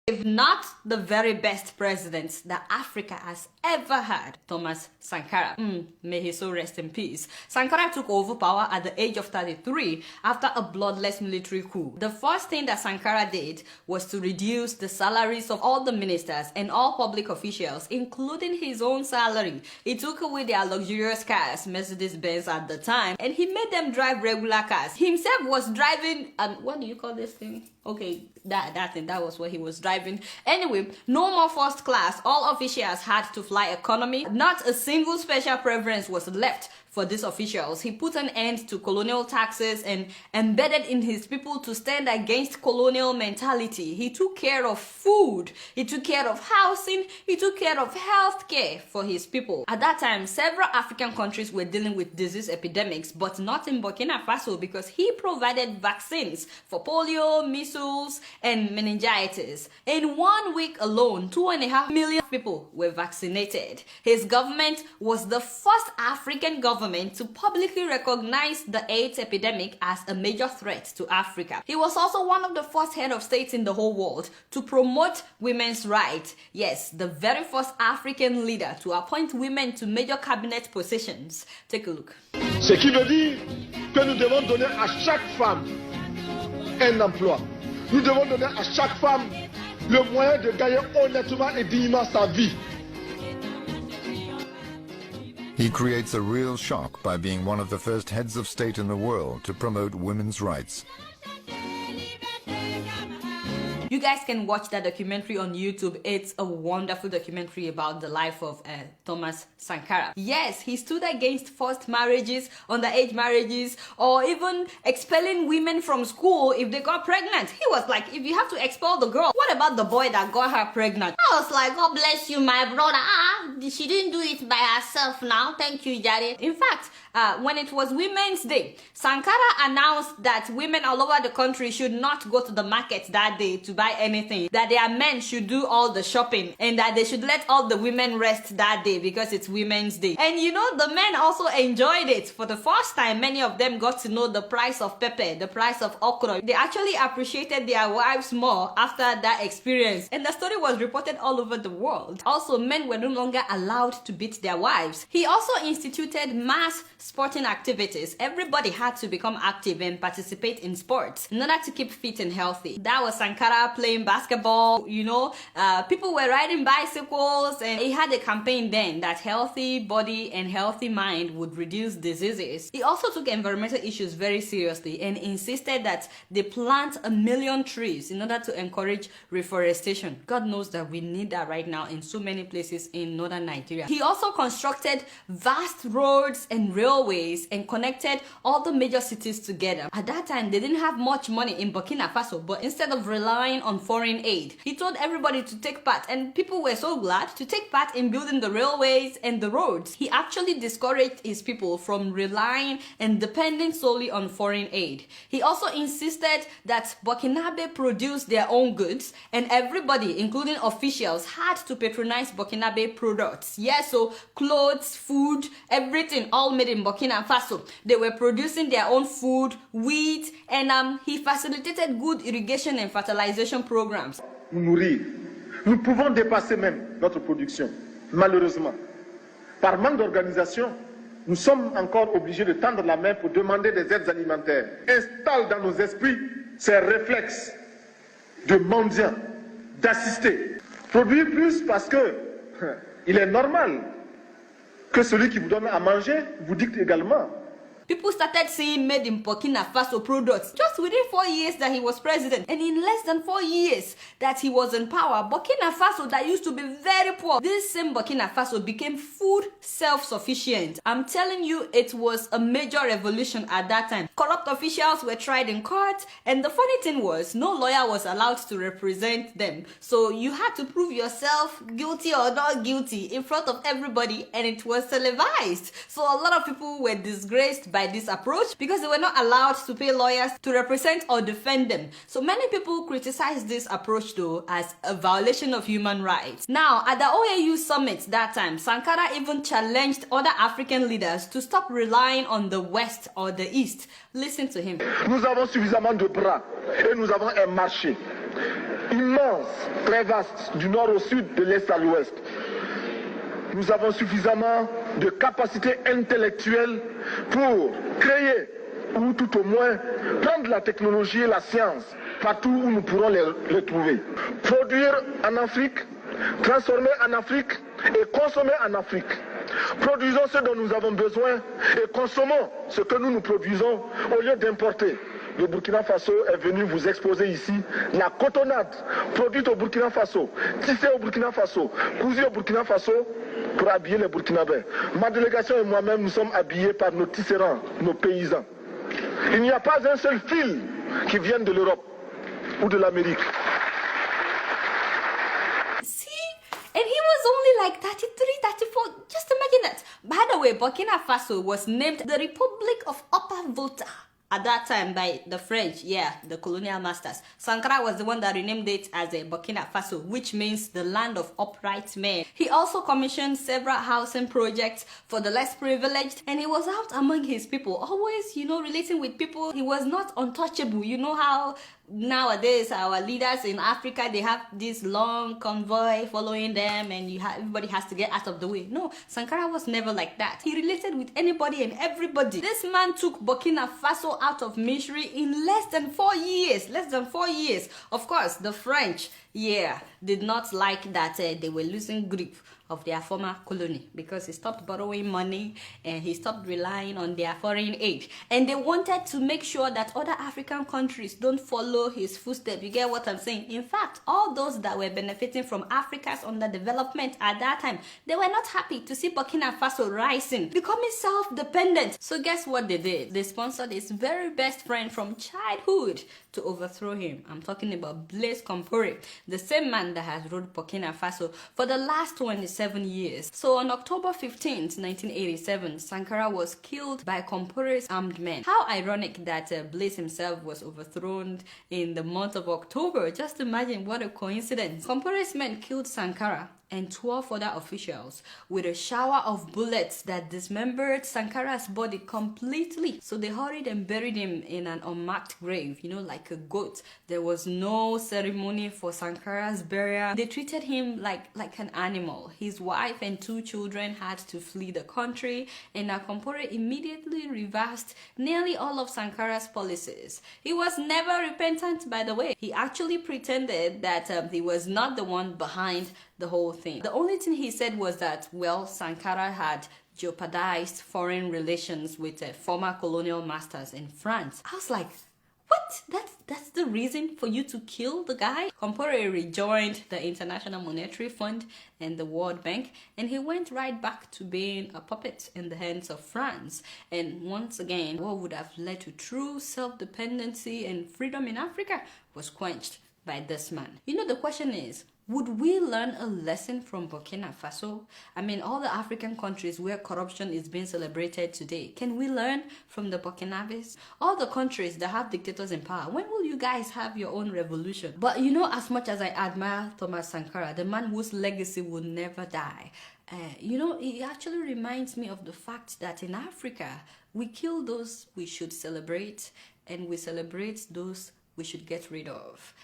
If not the very best president that Africa has ever had, Thomas Sankara. May he so rest in peace. Sankara took over power at the age of 33 after a bloodless military coup. The first thing that Sankara did was to reduce the salaries of all the ministers and all public officials, including his own salary. He took away their luxurious cars, Mercedes-Benz at the time, and he made them drive regular cars. He himself was driving, what do you call this thing? Okay, that thing, that was what he was driving. Anyway, no more first class. All officials had to fly economy. Not a single special preference was left for these officials. He put an end to colonial taxes and embedded in his people to stand against colonial mentality. He took care of food, he took care of housing, he took care of health care for his people. At that time, several African countries were dealing with disease epidemics, but not in Burkina Faso because he provided vaccines for polio, measles, and meningitis. In 1 week alone, 2.5 million people were vaccinated. His government was the first African government to publicly recognize the AIDS epidemic as a major threat to Africa. He was also one of the first head of states in the whole world to promote women's rights. Yes, the very first African leader to appoint women to major cabinet positions. Take a look. Ce qui veut dire que nous devons donner à chaque femme un emploi. Nous devons donner à chaque femme le moyen de gagner honnêtement et dignement sa vie. He creates a real shock by being one of the first heads of state in the world to promote women's rights. You guys can watch that documentary on YouTube. It's a wonderful documentary about the life of Thomas Sankara. Yes, he stood against forced marriages, underage marriages, or even expelling women from school if they got pregnant. He was like, if you have to expel the girl, what about the boy that got her pregnant? I was like, God bless you, my brother. She didn't do it by herself now. Thank you, Jare. In fact, when it was Women's Day, Sankara announced that women all over the country should not go to the market that day to buy anything, that their men should do all the shopping, and that they should let all the women rest that day because it's Women's Day. And you know, the men also enjoyed it. For the first time, many of them got to know the price of pepper, the price of okra. They actually appreciated their wives more after that experience, and the story was reported all over the world. Also, men were no longer allowed to beat their wives. He also instituted mass sporting activities. Everybody had to become active and participate in sports in order to keep fit and healthy. That was Sankara playing basketball, you know, people were riding bicycles, and he had a campaign then that healthy body and healthy mind would reduce diseases. He also took environmental issues very seriously and insisted that they plant 1 million trees in order to encourage reforestation. God knows that we need that right now in so many places in northern Nigeria. He also constructed vast roads and railways and connected all the major cities together. At that time, they didn't have much money in Burkina Faso, but instead of relying on foreign aid, he told everybody to take part, and people were so glad to take part in building the railways and the roads. He actually discouraged his people from relying and depending solely on foreign aid. He also insisted that Burkinabe produce their own goods, and everybody, including officials, had to patronize Burkinabe products. Yes, so clothes, food, everything, all made in Burkina Faso. They were producing their own food, wheat, and he facilitated good irrigation and fertilization programs. Nourrir. Nous pouvons dépasser même notre production, malheureusement. Par manque d'organisation, nous sommes encore obligés de tendre la main pour demander des aides alimentaires. Installe dans nos esprits ces réflexes de mendiant, d'assister. Produire plus parce que il est normal que celui qui vous donne à manger vous dicte également. People started seeing made in Burkina Faso products just within 4 years that he was president. And in less than 4 years that he was in power, Burkina Faso, that used to be very poor, this same Burkina Faso became food self-sufficient. I'm telling you, it was a major revolution at that time. Corrupt officials were tried in court, and the funny thing was, no lawyer was allowed to represent them. So you had to prove yourself guilty or not guilty in front of everybody, and it was televised. So a lot of people were disgraced by this approach because they were not allowed to pay lawyers to represent or defend them. So many people criticize this approach though as a violation of human rights. Now, at the OAU summit that time, Sankara even challenged other African leaders to stop relying on the West or the East. Listen to him. Nous avons suffisamment de bras et nous avons un marché. immense, très vaste, du nord au sud, de l'est à l'ouest. Nous avons suffisamment de capacité intellectuelle pour créer, ou tout au moins prendre la technologie et la science partout où nous pourrons les trouver. Produire en Afrique, transformer en Afrique et consommer en Afrique. Produisons ce dont nous avons besoin et consommons ce que nous produisons au lieu d'importer. Le Burkina Faso est venu vous exposer ici la cotonnade produite au Burkina Faso, tissée au Burkina Faso, cousue au Burkina Faso pour habiller les Burkinabés. Ma délégation et moi-même, nous sommes habillés par nos tisserands, nos paysans. Il n'y a pas un seul fil qui vienne de l'Europe ou de l'Amérique. And he was only like 33, 34. Just imagine that. By the way, Burkina Faso was named the Republic of Upper Volta at that time by the French, the colonial masters. Sankara was the one that renamed it as a Burkina Faso, which means the land of upright men. He also commissioned several housing projects for the less privileged, and he was out among his people, always, relating with people. He was not untouchable. You know how nowadays our leaders in Africa, they have this long convoy following them, and everybody has to get out of the way. No, Sankara was never like that. He related with anybody and everybody. This man took Burkina Faso out of misery in less than 4 years. Less than 4 years. Of course, the French, did not like that they were losing grip of their former colony, because he stopped borrowing money and he stopped relying on their foreign aid, and they wanted to make sure that other African countries don't follow his footsteps. You get what I'm saying? In fact, all those that were benefiting from Africa's underdevelopment at that time, they were not happy to see Burkina Faso rising, becoming self-dependent. So guess what they did? They sponsored his very best friend from childhood to overthrow him. I'm talking about Blaise Compaoré, the same man that has ruled Burkina Faso for the last 27 years. So on October 15th, 1987, Sankara was killed by Compaoré's armed men. How ironic that Blaise himself was overthrown in the month of October. Just imagine what a coincidence. Compaoré's men killed Sankara and 12 other officials with a shower of bullets that dismembered Sankara's body completely. So they hurried and buried him in an unmarked grave, like a goat. There was no ceremony for Sankara's burial. They treated him like an animal. His wife and 2 children had to flee the country, and Compaoré immediately reversed nearly all of Sankara's policies. He was never repentant, by the way. He actually pretended that he was not the one behind the whole thing. The only thing he said was that, Sankara had jeopardized foreign relations with former colonial masters in France. I was like, what? That's the reason for you to kill the guy? Compaoré rejoined the International Monetary Fund and the World Bank, and he went right back to being a puppet in the hands of France. And once again, what would have led to true self-dependency and freedom in Africa was quenched by this man. The question is, would we learn a lesson from Burkina Faso? I mean, all the African countries where corruption is being celebrated today, can we learn from the Burkinabés? All the countries that have dictators in power, when will you guys have your own revolution? But as much as I admire Thomas Sankara, the man whose legacy will never die, it actually reminds me of the fact that in Africa, we kill those we should celebrate, and we celebrate those we should get rid of.